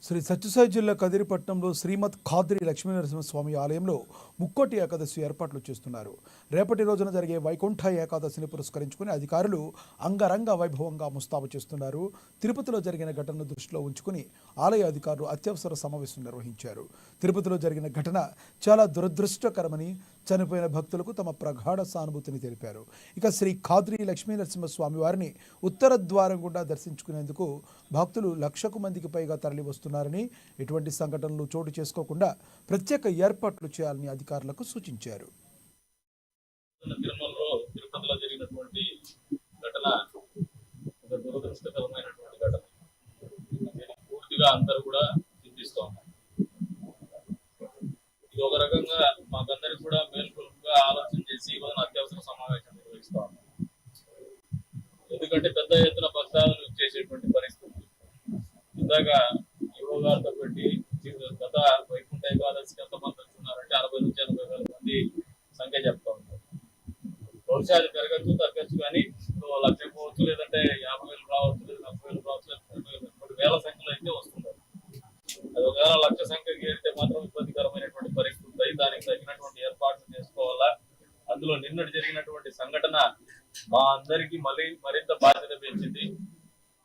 శ్రీ సత్యసాయి జిల్లా కదిరిపట్నంలో శ్రీమద్ ఖాద్రి లక్ష్మీనరసింహస్వామి ఆలయంలో ముక్కోటి ఏకాదశి ఏర్పాట్లు చేస్తున్నారు. రేపటి రోజున జరిగే వైకుంఠ ఏకాదశిని పురస్కరించుకుని అధికారులు అంగరంగ వైభవంగా ముస్తాబు చేస్తున్నారు. తిరుపతిలో జరిగిన ఘటనను దృష్టిలో ఉంచుకుని ఆలయ అధికారులు అత్యవసర సమావేశం నిర్వహించారు. తిరుపతిలో జరిగిన ఘటన చాలా దురదృష్టకరమని, చనిపోయిన భక్తులకు తమ ప్రగాఢ సానుభూతిని తెలిపారు. ఇక శ్రీ ఖాద్రి లక్ష్మీనరసింహస్వామి వారిని ఉత్తర ద్వారం గుండా దర్శించుకునేందుకు భక్తులు 1,00,000 మందికి పైగా తరలి వస్తున్నారని, ఎటువంటి సంఘటనలు చోటు చేసుకోకుండా ప్రత్యేక ఏర్పాట్లు చేయాలని అధికారులకు సూచించారు. తిరుపతిలో జరిగినటువంటి ఘటన ఒక దురదృష్టకరమైనటువంటి ఘటన. పూర్తిగా అందరూ కూడా చింతిస్తూ ఉన్నారు. ఇది ఒక రకంగా మాకందరికి కూడా మేల్కొలుపుగా ఆలోచన చేసి ఇవాళ అత్యవసర సమావేశం నిర్వహిస్తా ఉన్నాం. ఎందుకంటే పెద్ద ఎత్తున భక్తాదులు చేసేటువంటి పరిస్థితి. ఇందాక యువ గారితో పెట్టి గత వైకుంఠ ఏకాదశికి ఎంతమంది వచ్చున్నారంటే 60 నుంచి 80,000 మంది సంఖ్య చెప్తా ఉన్నారు. బహుశా అది పెరగచ్చు, తగ్గచ్చు, కానీ 1,00,000 పోవచ్చు, లేదంటే 50,000 రావచ్చు, లేదా 40,000 రావచ్చు, 30,000 సంఖ్యలో అయితే వస్తున్నారు. అది ఒకవేళ 1,00,000 సంఖ్యకి ఏరితే మాత్రం ఇబ్బందికరమైనటువంటి పరిస్థితి ఉంటాయి. దానికి తగినటువంటి ఏర్పాట్లు చేసుకోవాలా. అందులో నిన్నటి జరిగినటువంటి సంఘటన మా అందరికీ మరింత బాధ్యత పెంచింది.